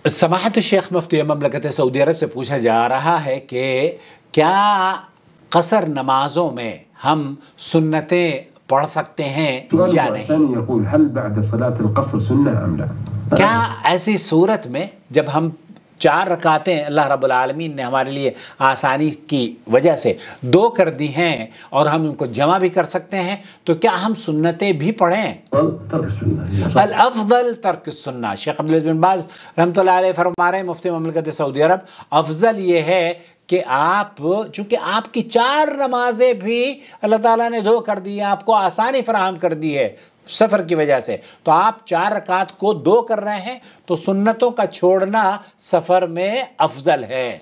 समाहत शेख मुफ्ती ममलकत Saudi अरब से पूछा जा रहा है कि क्या कसर नमाजों में हम सुन्नतें पढ़ सकते हैं या नहीं। क्या ऐसी सूरत में जब हम 4 रकातें अल्लाह रब्बुल आलमीन ने हमारे लिए आसानी की वजह से 2 कर दी हैं और हम उनको जमा भी कर सकते हैं, तो क्या हम सुन्नतें भी पढ़ें? अल अफजल तर्क सुन्ना। शेख अब्दुल अज़ीज़ बिन बाज़ रहमतुल्लाह अलैह फरमा रहे हैं, मुफ्ती ममलकत सऊदी अरब, अफजल ये है कि आप, चूँकि आपकी 4 नमाजें भी अल्लाह ताला ने 2 कर दी हैं, आपको आसानी फराहम कर दी है सफ़र की वजह से, तो आप 4 रकात को 2 कर रहे हैं, तो सुन्नतों का छोड़ना सफ़र में अफजल है।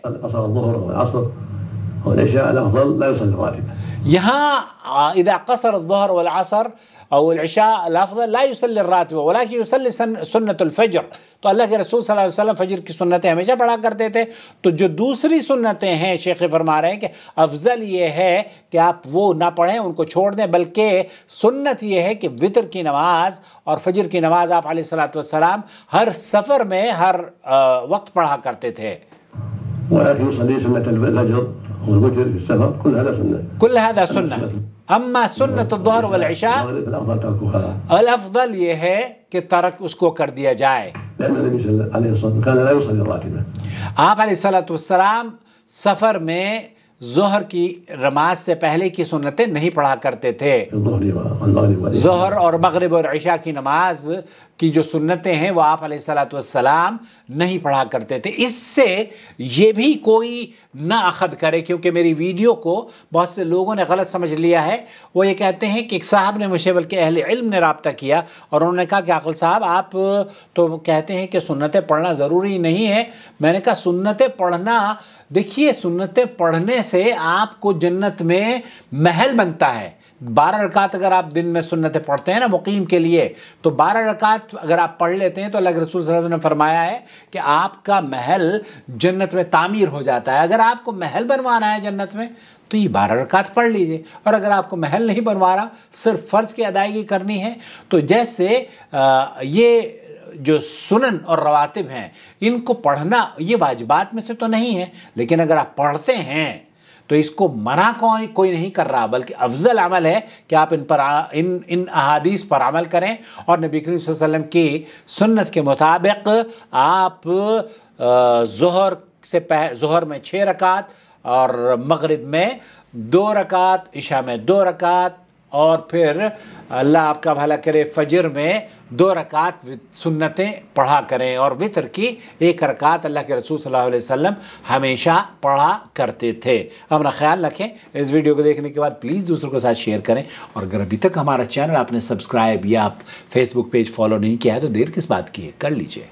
यहाँ इदा कसर ज़ुहर वल असर और इशा अल-अफ़ज़ल ला युसल्ली रातिब वलाकिन युसल्ली सुन्नतुल फ़ज्र, तो अल्लाह के रसूल सल्लल्लाहु अलैहि वसल्लम फ़जर की सुन्नतें हमेशा पढ़ा करते थे। तो जो दूसरी सुन्नतें हैं, शेख फरमा रहे हैं कि अफजल ये है कि आप वो ना पढ़ें, उनको छोड़ दें, बल्कि सुन्नत ये है कि वितर की नमाज और फ़जर की नमाज आप अलैहिस्सलातु वस्सलाम हर सफ़र में हर वक्त पढ़ा करते थे। कुल हदा सुन्ना, अम्मा सुन्नत ज़ुहर वल इशा अल अफजल ये है कि तर्क उसको कर दिया जाए। आप अलैहिस्सलातु वस्सलाम सफ़र में ज़ोहर की नमाज से पहले की सुन्नतें नहीं पढ़ा करते थे। ज़ोहर और मगरिब और इशा की नमाज की जो सुन्नतें हैं वो आप अलैहिस्सलातु वस्सलाम नहीं पढ़ा करते थे। इससे ये भी कोई ना अखद करे, क्योंकि मेरी वीडियो को बहुत से लोगों ने गलत समझ लिया है। वो ये कहते हैं कि एक साहब ने मुझे, बल्कि अहले इल्म ने राब्ता किया और उन्होंने कहा कि आक़िल साहब आप तो कहते हैं कि सुन्नतें पढ़ना ज़रूरी नहीं है। मैंने कहा सुन्नतें पढ़ना, देखिए सुन्नतें पढ़ने से आपको जन्नत में महल बनता है। 12 रकात अगर आप दिन में सुन्नतें पढ़ते हैं ना मुकीम के लिए, तो 12 रकात अगर आप पढ़ लेते हैं तो अल्लाह के रसूल सल्लल्लाहु अलैहि वसल्लम ने फरमाया है कि आपका महल जन्नत में तामीर हो जाता है। अगर आपको महल बनवाना है जन्नत में तो ये 12 रकात पढ़ लीजिए, और अगर आपको महल नहीं बनवाना, सिर्फ फ़र्ज़ की अदायगी करनी है, तो जैसे ये जो सुनन और रवातिब हैं इनको पढ़ना ये वाजिबात में से तो नहीं है, लेकिन अगर आप पढ़ते हैं तो इसको मना कोई नहीं कर रहा, बल्कि अफजल अमल है कि आप इन अहादीस पर अमल करें और नबी करीम सल्लल्लाहु अलैहि वसल्लम की सुन्नत के मुताबिक आप ज़ोहर में 6 रकात और मगरिब में 2 रकात, इशा में 2 रकात, और फिर अल्लाह आपका भला करे फ़जर में 2 रकात सुन्नतें पढ़ा करें, और वितर की 1 रकात अल्लाह के रसूल सल्लल्लाहु अलैहि वसल्लम हमेशा पढ़ा करते थे। अपना ख्याल रखें। इस वीडियो को देखने के बाद प्लीज़ दूसरों के साथ शेयर करें, और अगर अभी तक हमारा चैनल आपने सब्सक्राइब या फेसबुक पेज फॉलो नहीं किया है तो देर किस बात की है, कर लीजिए।